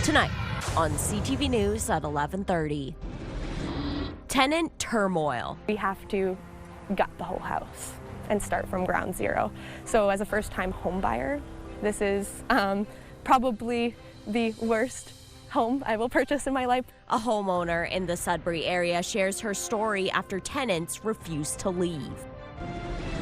Tonight on CTV News at 11:30. Tenant turmoil. We have to gut the whole house and start from ground zero. So as a first-time home buyer, this is probably the worst home I will purchase in my life. A homeowner in the Sudbury area shares her story after tenants refuse to leave.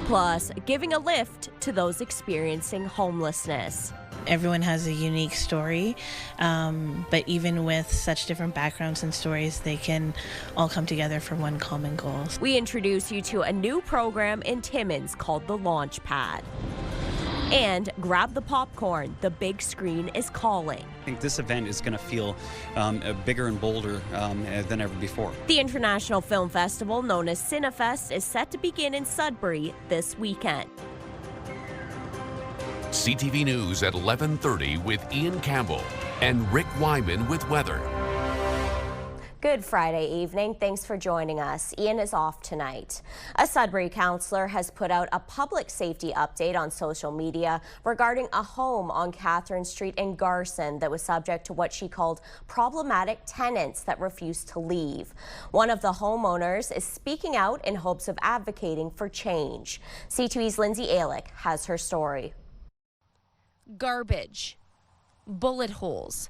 Plus, giving a lift to those experiencing homelessness. Everyone has a unique story, but even with such different backgrounds and stories, they can all come together for one common goal. We introduce you to a new program in Timmins called The Launchpad. And grab the popcorn, the big screen is calling. I think this event is going to feel bigger and bolder than ever before. The International Film Festival, known as Cinefest, is set to begin in Sudbury this weekend. CTV News at 11:30 with Ian Campbell and Rick Wyman with weather. Good Friday evening. Thanks for joining us. Ian is off tonight. A Sudbury councillor has put out a public safety update on social media regarding a home on Catherine Street in Garson that was subject to what she called problematic tenants that refused to leave. One of the homeowners is speaking out in hopes of advocating for change. CTV's Lindsay Alick has her story. Garbage, bullet holes,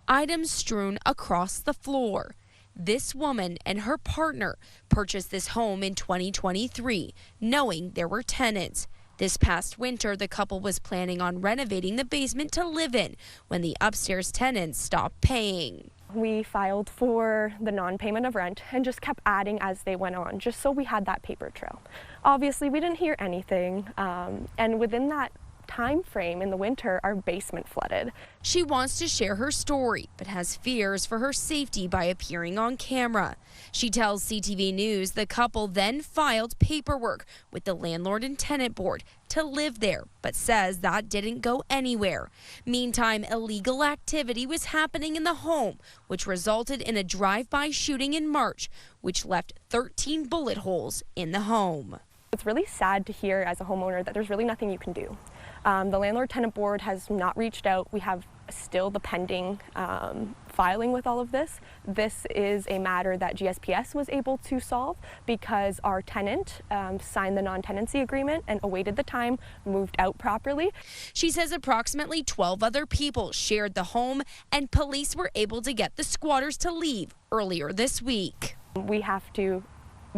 items strewn across the floor. This woman and her partner purchased this home in 2023, knowing there were tenants. This past winter, the couple was planning on renovating the basement to live in when the upstairs tenants stopped paying. We filed for the non-payment of rent and just kept adding as they went on, just so we had that paper trail. Obviously, we didn't hear anything, and within that time frame in the winter, our basement flooded. She wants to share her story, but has fears for her safety by appearing on camera. She tells CTV News the couple then filed paperwork with the landlord and tenant board to live there, but says that didn't go anywhere. Meantime, illegal activity was happening in the home, which resulted in a drive-by shooting in March, which left 13 bullet holes in the home. It's really sad to hear as a homeowner that there's really nothing you can do. The landlord-tenant board has not reached out. We have still the pending filing with all of this. This is a matter that GSPS was able to solve because our tenant signed the non-tenancy agreement and awaited the time, moved out properly. She says approximately 12 other people shared the home and police were able to get the squatters to leave earlier this week. We have to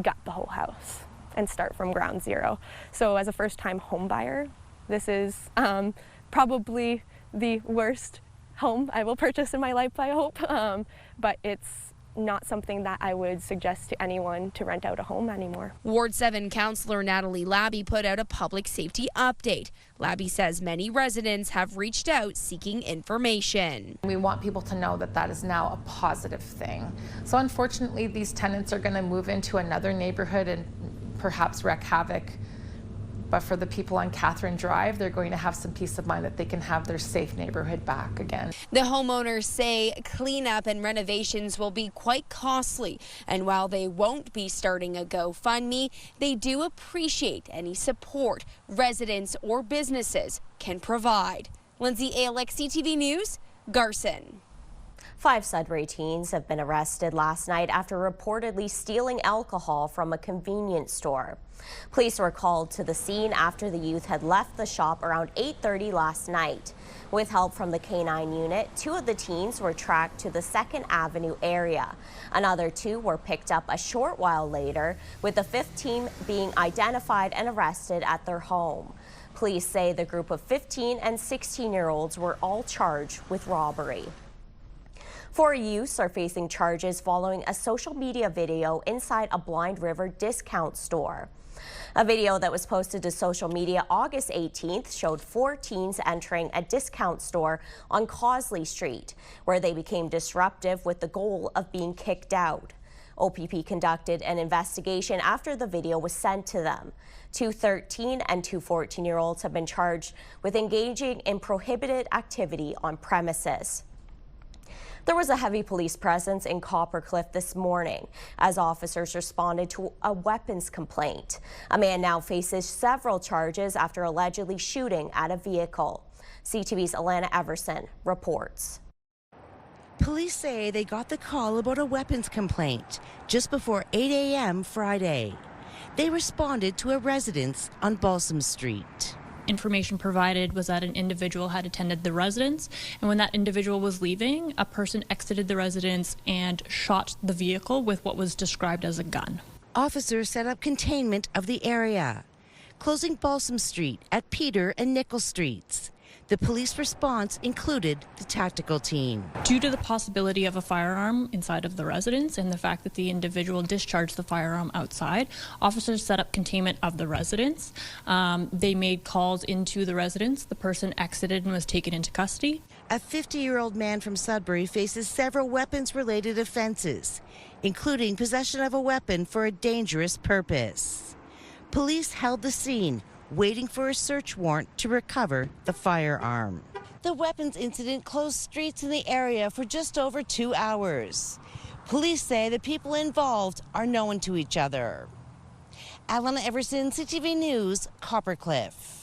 gut the whole house and start from ground zero. So as a first-time home buyer, this is probably the worst home I will purchase in my life, I hope, but it's not something that I would suggest to anyone to rent out a home anymore. Ward 7 Councillor Natalie Labby put out a public safety update. Labby says many residents have reached out seeking information. We want people to know that that is now a positive thing. So unfortunately, these tenants are going to move into another neighborhood and perhaps wreak havoc. But for the people on Catherine Drive, they're going to have some peace of mind that they can have their safe neighborhood back again. The homeowners say cleanup and renovations will be quite costly. And while they won't be starting a GoFundMe, they do appreciate any support residents or businesses can provide. Lindsay Alick, CTV News, Garson. 5 Sudbury teens have been arrested last night after reportedly stealing alcohol from a convenience store. Police were called to the scene after the youth had left the shop around 8:30 last night. With help from the K-9 unit, 2 of the teens were tracked to the 2nd Avenue area. Another 2 were picked up a short while later, with the 5th teen being identified and arrested at their home. Police say the group of 15 and 16-year-olds were all charged with robbery. 4 youths are facing charges following a social media video inside a Blind River discount store. A video that was posted to social media August 18th showed 4 teens entering a discount store on Causley Street, where they became disruptive with the goal of being kicked out. OPP conducted an investigation after the video was sent to them. 2 13 and 2 14-year-olds have been charged with engaging in prohibited activity on premises. There was a heavy police presence in Coppercliff this morning as officers responded to a weapons complaint. A man now faces several charges after allegedly shooting at a vehicle. CTV's Alana Everson reports. Police say they got the call about a weapons complaint just before 8 a.m. Friday. They responded to a residence on Balsam Street. Information provided was that an individual had attended the residence, and when that individual was leaving, a person exited the residence and shot the vehicle with what was described as a gun. Officers set up containment of the area, closing Balsam Street at Peter and Nickel Streets. The police response included the tactical team. Due to the possibility of a firearm inside of the residence and the fact that the individual discharged the firearm outside, officers set up containment of the residence. They made calls into the residence. The person exited and was taken into custody. A 50-year-old man from Sudbury faces several weapons-related offenses, including possession of a weapon for a dangerous purpose. Police held the scene, waiting for a search warrant to recover the firearm. The weapons incident closed streets in the area for just over 2 hours. Police say the people involved are known to each other. Alana Everson, CTV News, Coppercliff.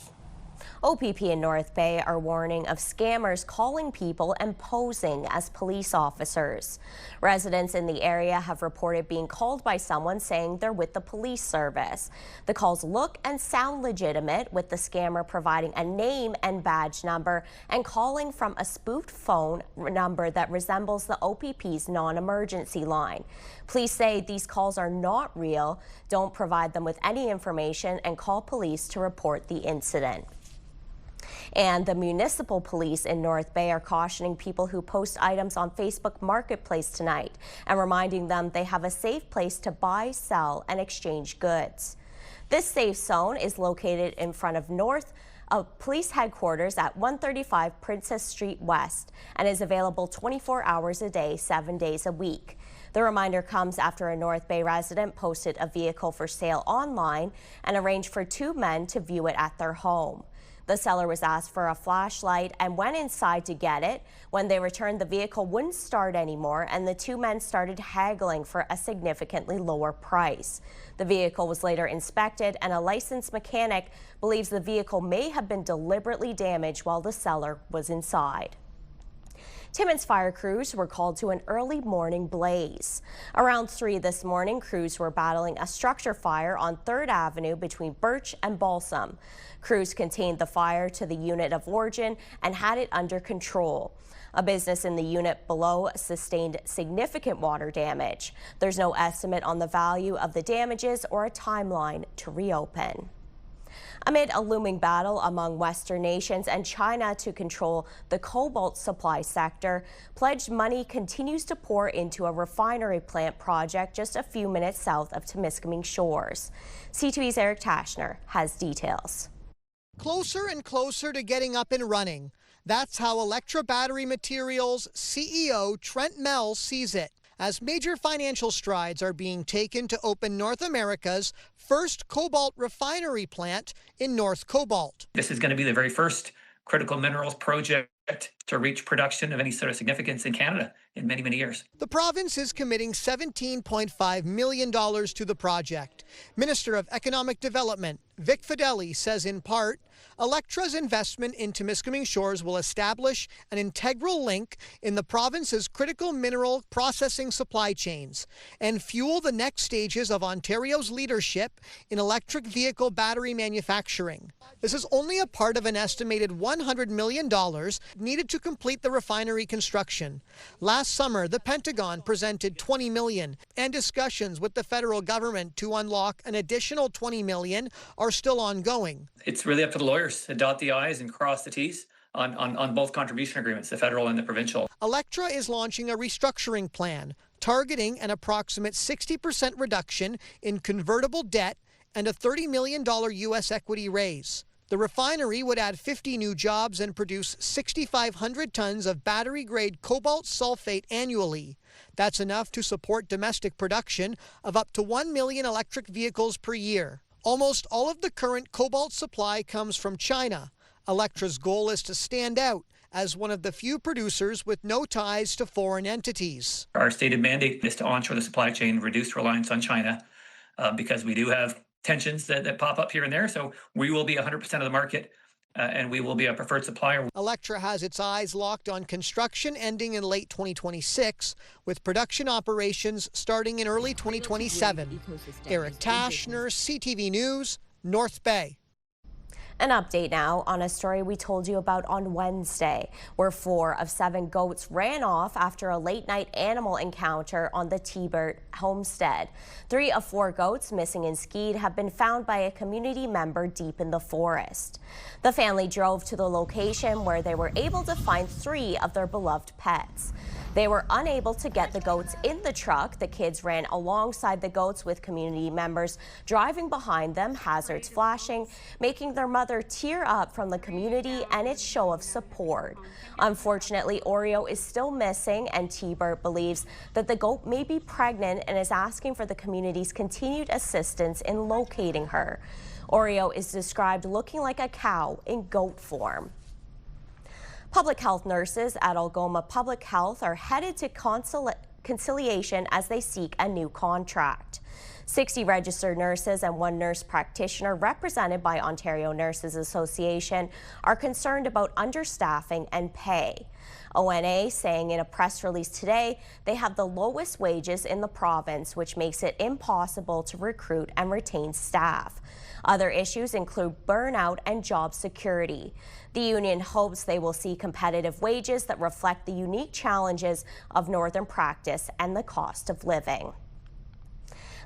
OPP in North Bay are warning of scammers calling people and posing as police officers. Residents in the area have reported being called by someone saying they're with the police service. The calls look and sound legitimate, with the scammer providing a name and badge number and calling from a spoofed phone number that resembles the OPP's non-emergency line. Police say these calls are not real, don't provide them with any information, and call police to report the incident. And the municipal police in North Bay are cautioning people who post items on Facebook Marketplace tonight and reminding them they have a safe place to buy, sell, and exchange goods. This safe zone is located in front of Police Headquarters at 135 Princess Street West and is available 24 hours a day, 7 days a week. The reminder comes after a North Bay resident posted a vehicle for sale online and arranged for 2 men to view it at their home. The seller was asked for a flashlight and went inside to get it. When they returned, the vehicle wouldn't start anymore, and the 2 men started haggling for a significantly lower price. The vehicle was later inspected, and a licensed mechanic believes the vehicle may have been deliberately damaged while the seller was inside. Timmins fire crews were called to an early morning blaze. Around 3 this morning, crews were battling a structure fire on 3rd Avenue between Birch and Balsam. Crews contained the fire to the unit of origin and had it under control. A business in the unit below sustained significant water damage. There's no estimate on the value of the damages or a timeline to reopen. Amid a looming battle among Western nations and China to control the cobalt supply sector, pledged money continues to pour into a refinery plant project just a few minutes south of Temiskaming Shores. CTV's Eric Tashner has details. Closer and closer to getting up and running. That's how Electra Battery Materials CEO Trent Mell sees it, as major financial strides are being taken to open North America's first cobalt refinery plant in North Cobalt. This is going to be the very first critical minerals project to reach production of any sort of significance in Canada in many, many years. The province is committing $17.5 million to the project. Minister of Economic Development Vic Fedeli says in part, Electra's investment in Temiskaming Shores will establish an integral link in the province's critical mineral processing supply chains and fuel the next stages of Ontario's leadership in electric vehicle battery manufacturing. This is only a part of an estimated $100 million needed to complete the refinery construction. Last summer, the Pentagon presented $20 million, and discussions with the federal government to unlock an additional $20 million are still ongoing. It's really up to the lawyers to dot the I's and cross the T's on both contribution agreements, the federal and the provincial. Electra is launching a restructuring plan targeting an approximate 60% reduction in convertible debt and a $30 million U.S. equity raise. The refinery would add 50 new jobs and produce 6,500 tons of battery-grade cobalt sulfate annually. That's enough to support domestic production of up to 1 million electric vehicles per year. Almost all of the current cobalt supply comes from China. Electra's goal is to stand out as one of the few producers with no ties to foreign entities. Our stated mandate is to onshore the supply chain, reduce reliance on China, because we do have tensions that pop up here and there. So we will be 100% of the market and we will be a preferred supplier. Electra has its eyes locked on construction ending in late 2026, with production operations starting in early 2027. Eric Tashner, CTV News, North Bay. An update now on a story we told you about on Wednesday, where 4 of 7 goats ran off after a late-night animal encounter on the T-Bert homestead. 3 of 4 goats missing in Skeed have been found by a community member deep in the forest. The family drove to the location where they were able to find 3 of their beloved pets. They were unable to get the goats in the truck. The kids ran alongside the goats with community members driving behind them, hazards flashing, making their mother tear up from the community and its show of support. Unfortunately, Oreo is still missing, and T-Bert believes that the goat may be pregnant and is asking for the community's continued assistance in locating her. Oreo is described looking like a cow in goat form. Public health nurses at Algoma Public Health are headed to conciliation as they seek a new contract. 60 registered nurses and 1 nurse practitioner represented by Ontario Nurses Association are concerned about understaffing and pay. ONA saying in a press release today they have the lowest wages in the province, which makes it impossible to recruit and retain staff. Other issues include burnout and job security. The union hopes they will see competitive wages that reflect the unique challenges of northern practice and the cost of living.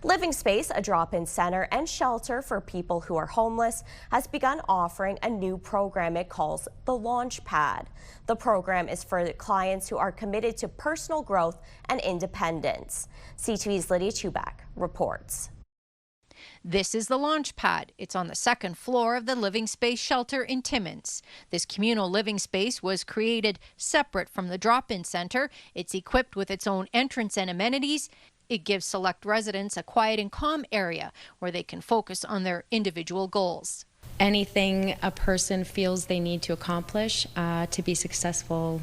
Living Space, a drop-in center and shelter for people who are homeless, has begun offering a new program it calls the Launchpad. The program is for clients who are committed to personal growth and independence. CTV's Lydia Chubak reports. This is the Launchpad. It's on the 2nd floor of the Living Space shelter in Timmins. This communal living space was created separate from the drop-in center. It's equipped with its own entrance and amenities. It gives select residents a quiet and calm area where they can focus on their individual goals. Anything a person feels they need to accomplish to be successful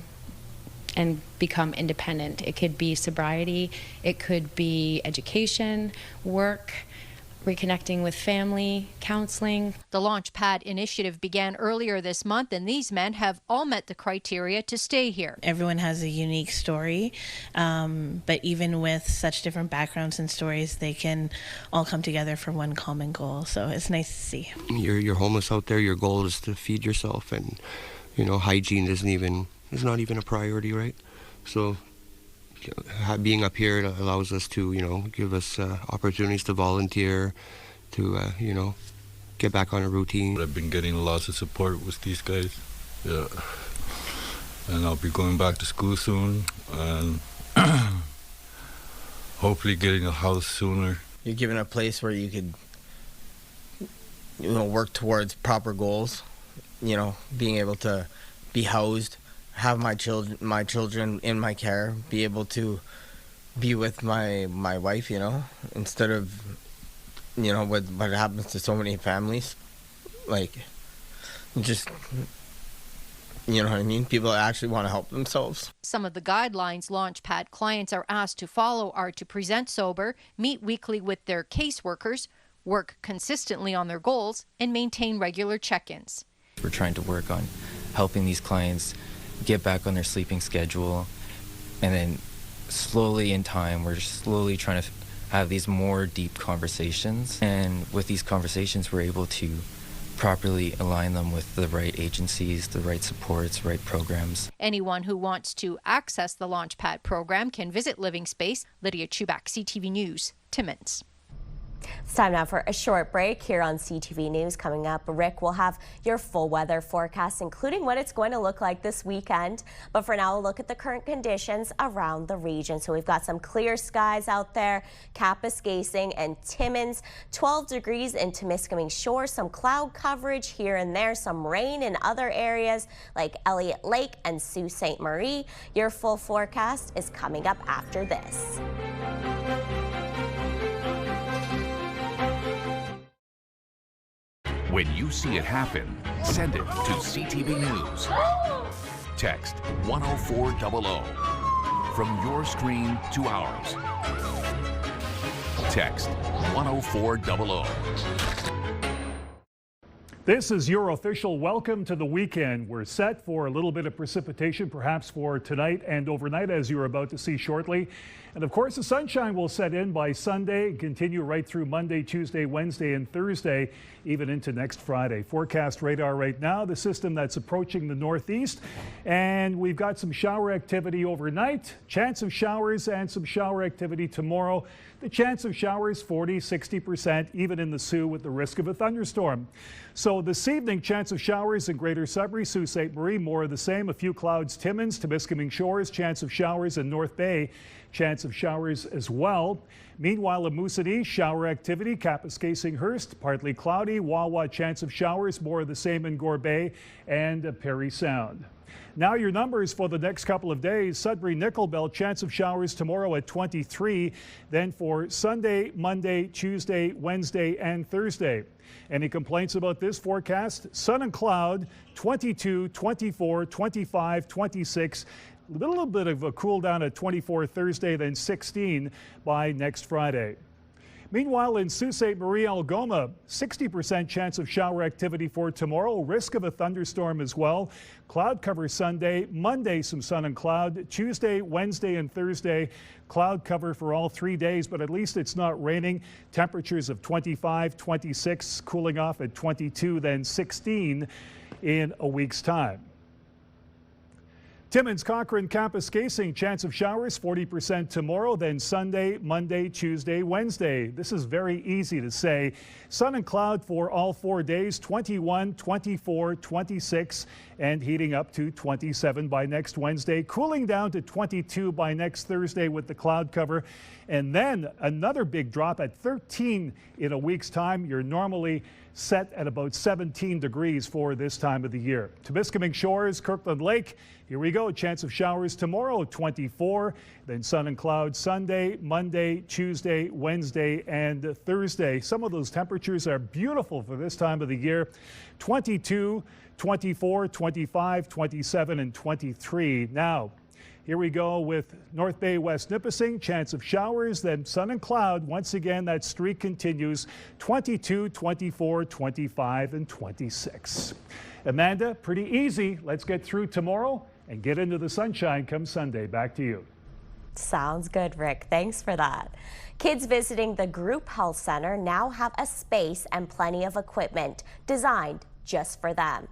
and become independent. It could be sobriety, it could be education, work, reconnecting with family, counseling. The Launchpad initiative began earlier this month, and these men have all met the criteria to stay here. Everyone has a unique story, but even with such different backgrounds and stories, they can all come together for one common goal. So it's nice to see. You're homeless out there. Your goal is to feed yourself, and hygiene is not even a priority, right? So being up here, it allows us to, give us opportunities to volunteer, to, get back on a routine. I've been getting lots of support with these guys, yeah. And I'll be going back to school soon, and hopefully getting a house sooner. You're given a place where you could, work towards proper goals, being able to be housed, have my children in my care, be able to be with my wife, instead of, what happens to so many families, just, you know what I mean? People actually want to help themselves. Some of the guidelines Launchpad clients are asked to follow are to present sober, meet weekly with their caseworkers, work consistently on their goals, and maintain regular check-ins. We're trying to work on helping these clients get back on their sleeping schedule, and then slowly in time we're slowly trying to have these more deep conversations, and with these conversations we're able to properly align them with the right agencies, the right supports, right programs. Anyone who wants to access the Launchpad program can visit Living Space. Lydia Chubak, CTV News, Timmins. It's time now for a short break here on CTV News. Coming up, Rick will have your full weather forecast, including what it's going to look like this weekend. But for now, we'll look at the current conditions around the region. So we've got some clear skies out there, Kapuskasing and Timmins, 12 degrees in Temiskaming Shores, some cloud coverage here and there, some rain in other areas like Elliott Lake and Sault Ste. Marie. Your full forecast is coming up after this. When you see it happen, send it to CTV News. Text 10400 from your screen to ours. Text 10400. This is your official welcome to the weekend. We're set for a little bit of precipitation, perhaps for tonight and overnight, as you're about to see shortly. And of course, the sunshine will set in by Sunday and continue right through Monday, Tuesday, Wednesday, and Thursday, even into next Friday. Forecast radar right now, the system that's approaching the northeast. And we've got some shower activity overnight, chance of showers and some shower activity tomorrow. The chance of showers 40–60%, even in the Soo, with the risk of a thunderstorm. So this evening, chance of showers in Greater Sudbury, Sault Ste. Marie, more of the same. A few clouds, Timmins, Temiskaming Shores, chance of showers in North Bay, chance of showers as well. Meanwhile, in Moosonee, shower activity, Kapuskasing-Hearst, partly cloudy. Wawa, chance of showers, more of the same in Gore Bay and Parry Sound. Now your numbers for the next couple of days. Sudbury, Nickel Belt, chance of showers tomorrow at 23. Then for Sunday, Monday, Tuesday, Wednesday, and Thursday. Any complaints about this forecast? Sun and cloud, 22, 24, 25, 26. A little bit of a cool down at 24 Thursday, then 16 by next Friday. Meanwhile, in Sault Ste. Marie, Algoma, 60% chance of shower activity for tomorrow. Risk of a thunderstorm as well. Cloud cover Sunday. Monday, some sun and cloud. Tuesday, Wednesday, and Thursday, cloud cover for all 3 days, but at least it's not raining. Temperatures of 25, 26, cooling off at 22, then 16 in a week's time. Timmins, Cochrane, Kapuskasing, chance of showers 40% tomorrow, then Sunday, Monday, Tuesday, Wednesday. This is very easy to say. Sun and cloud for all 4 days, 21, 24, 26, and heating up to 27 by next Wednesday, cooling down to 22 by next Thursday with the cloud cover. And then another big drop at 13 in a week's time. You're normally set at about 17 degrees for this time of the year. Temiskaming Shores, Kirkland Lake, here we go. Chance of showers tomorrow, 24. Then sun and cloud Sunday, Monday, Tuesday, Wednesday, and Thursday. Some of those temperatures are beautiful for this time of the year. 22, 24, 25, 27, and 23. Now, here we go with North Bay, West Nipissing, chance of showers, then sun and cloud. Once again, that streak continues, 22, 24, 25, and 26. Amanda, pretty easy. Let's get through tomorrow and get into the sunshine come Sunday. Back to you. Sounds good, Rick. Thanks for that. Kids visiting the Group Health Center now have a space and plenty of equipment designed just for them.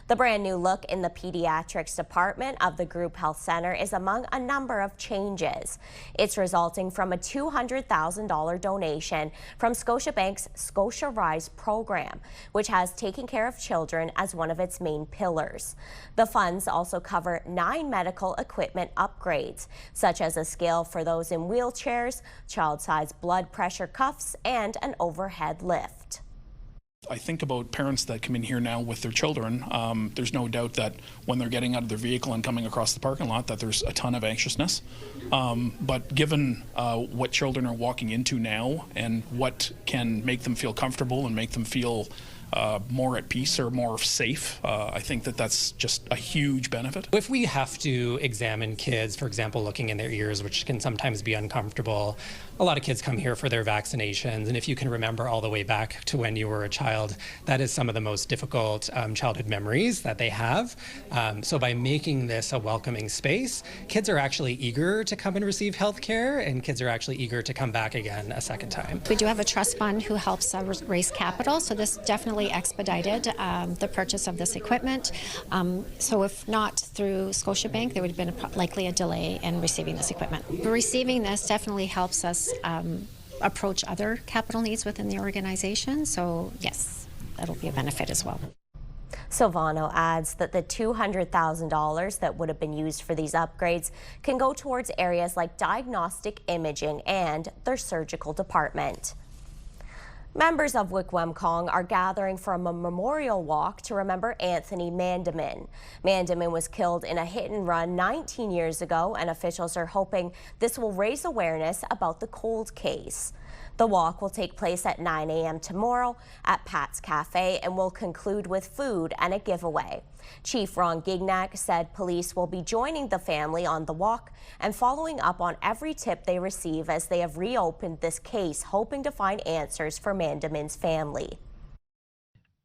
The brand new look in the Pediatrics department of the Group Health Center is among a number of changes. It's resulting from a $200,000 donation from Scotiabank's Scotia Rise program, which has taken care of children as one of its main pillars. The funds also cover 9 medical equipment upgrades, such as a scale for those in wheelchairs, child-sized blood pressure cuffs, and an overhead lift. I think about parents that come in here now with their children. There's no doubt that when they're getting out of their vehicle and coming across the parking lot that there's a ton of anxiousness. But given what children are walking into now and what can make them feel comfortable and make them feel more at peace or more safe, I think that that's just a huge benefit. If we have to examine kids, for example, looking in their ears, which can sometimes be uncomfortable, a lot of kids come here for their vaccinations, and if you can remember all the way back to when you were a child, that is some of the most difficult childhood memories that they have. So by making this a welcoming space, kids are actually eager to come and receive health care, and kids are actually eager to come back again a second time. We do have a trust fund who helps raise capital, so this definitely expedited the purchase of this equipment. So if not through Scotiabank, there would have been likely a delay in receiving this equipment. Receiving this definitely helps us approach other capital needs within the organization. So yes, that'll be a benefit as well. Silvano adds that the $200,000 that would have been used for these upgrades can go towards areas like diagnostic imaging and their surgical department. Members of Wickwemcong are gathering for a memorial walk to remember Anthony Mandamin. Mandamin was killed in a hit-and-run 19 years ago, and officials are hoping this will raise awareness about the cold case. The walk will take place at 9 a.m. tomorrow at Pat's Cafe and will conclude with food and a giveaway. Chief Ron Gignac said police will be joining the family on the walk and following up on every tip they receive as they have reopened this case, hoping to find answers for Mandamin's family.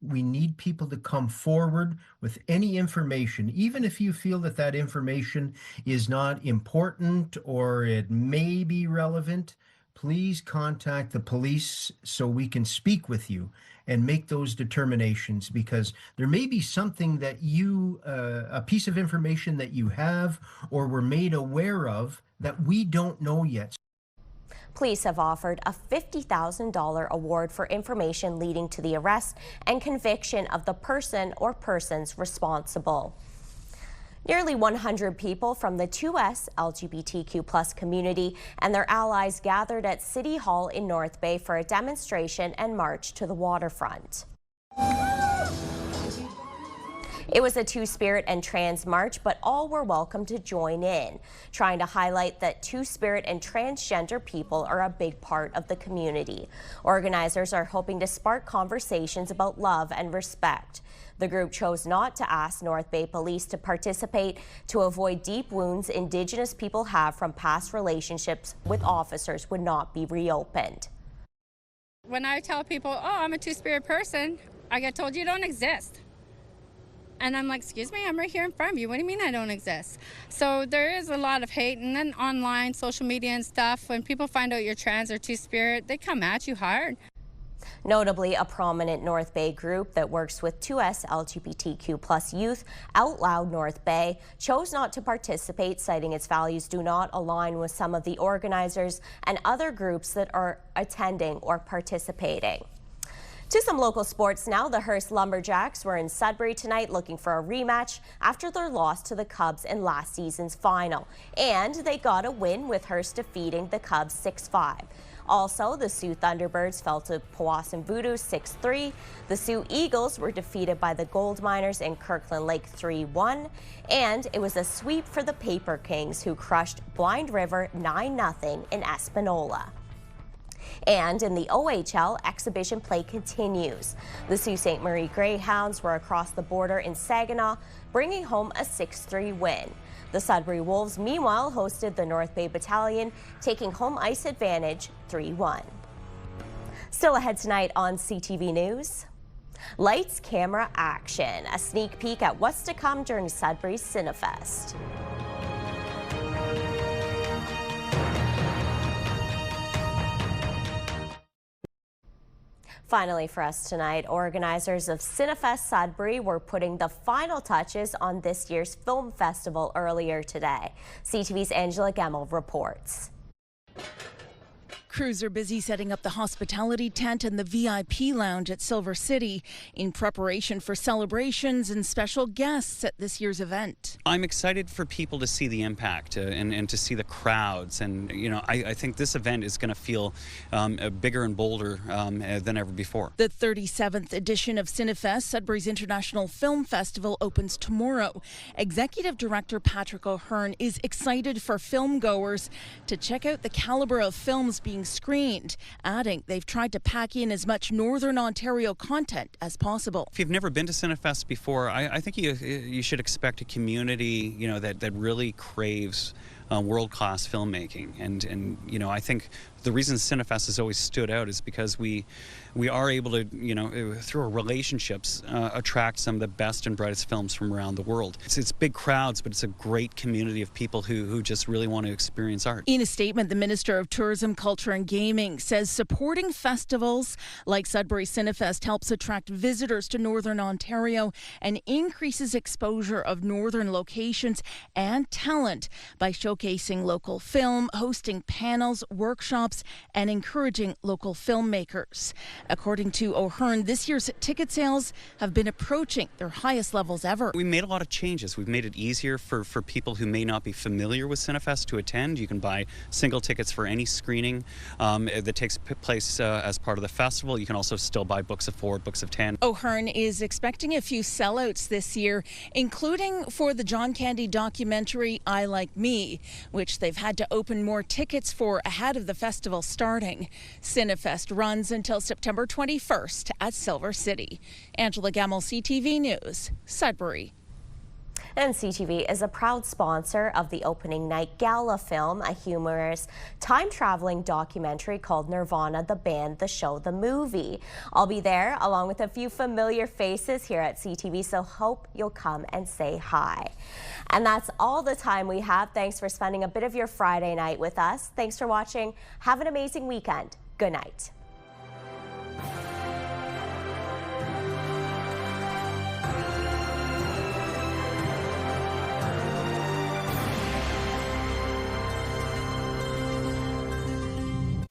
We need people to come forward with any information, even if you feel that that information is not important or it may be relevant. Please contact the police so we can speak with you and make those determinations, because there may be something that you, a piece of information that you have or were made aware of that we don't know yet. Police have offered a $50,000 award for information leading to the arrest and conviction of the person or persons responsible. Nearly 100 people from the 2S LGBTQ+ community and their allies gathered at City Hall in North Bay for a demonstration and march to the waterfront. It was a Two-Spirit and trans march, but all were welcome to join in, trying to highlight that Two-Spirit and transgender people are a big part of the community. Organizers are hoping to spark conversations about love and respect. The group chose not to ask North Bay Police to participate to avoid deep wounds Indigenous people have from past relationships with officers would not be reopened. When I tell people, oh, I'm a Two-Spirit person, I get told you don't exist. And I'm like, excuse me, I'm right here in front of you. What do you mean I don't exist? So there is a lot of hate. And then online, social media and stuff, when people find out you're trans or Two-Spirit, they come at you hard. Notably, a prominent North Bay group that works with 2S LGBTQ+ youth, Out Loud North Bay, chose not to participate, citing its values do not align with some of the organizers and other groups that are attending or participating. To some local sports now. The Hearst Lumberjacks were in Sudbury tonight looking for a rematch after their loss to the Cubs in last season's final. And they got a win with Hearst defeating the Cubs 6-5. Also, the Sioux Thunderbirds fell to Powassan Voodoo 6-3. The Sioux Eagles were defeated by the Gold Miners in Kirkland Lake 3-1. And it was a sweep for the Paper Kings, who crushed Blind River 9-0 in Espanola. And in the OHL, exhibition play continues. The Sault Ste. Marie Greyhounds were across the border in Saginaw, bringing home a 6-3 win. The Sudbury Wolves, meanwhile, hosted the North Bay Battalion, taking home ice advantage 3-1. Still ahead tonight on CTV News. Lights, camera, action. A sneak peek at what's to come during Sudbury's Cinefest. Finally for us tonight, organizers of Cinefest Sudbury were putting the final touches on this year's film festival earlier today. CTV's Angela Gemmel reports. Crews are busy setting up the hospitality tent and the VIP lounge at Silver City in preparation for celebrations and special guests at this year's event. I'm excited for people to see the impact and to see the crowds. And, you know, I think this event is going to feel bigger and bolder than ever before. The 37th edition of Cinefest, Sudbury's International Film Festival, opens tomorrow. Executive Director Patrick O'Hearn is excited for film goers to check out the caliber of films being screened, adding they've tried to pack in as much Northern Ontario content as possible. If you've never been to Cinefest before, I think you should expect a community, you know, that really craves world-class filmmaking. And you know, I think the reason Cinefest has always stood out is because we are able to, you know, through our relationships, attract some of the best and brightest films from around the world. It's big crowds, but it's a great community of people who just really want to experience art. In a statement, the Minister of Tourism, Culture and Gaming says supporting festivals like Sudbury Cinefest helps attract visitors to Northern Ontario and increases exposure of northern locations and talent by showcasing local film, hosting panels, workshops, and encouraging local filmmakers. According to O'Hearn, this year's ticket sales have been approaching their highest levels ever. We made a lot of changes. We've made it easier for people who may not be familiar with Cinefest to attend. You can buy single tickets for any screening that takes place as part of the festival. You can also still buy books of 4, books of 10. O'Hearn is expecting a few sellouts this year, including for the John Candy documentary I Like Me, which they've had to open more tickets for ahead of the festival starting. Cinefest runs until September 21st at Silver City. Angela Gemmel, CTV News, Sudbury. And CTV is a proud sponsor of the opening night gala film, a humorous time-traveling documentary called Nirvana, the Band, the Show, the Movie. I'll be there along with a few familiar faces here at CTV, so hope you'll come and say hi. And that's all the time we have. Thanks for spending a bit of your Friday night with us. Thanks for watching. Have an amazing weekend. Good night.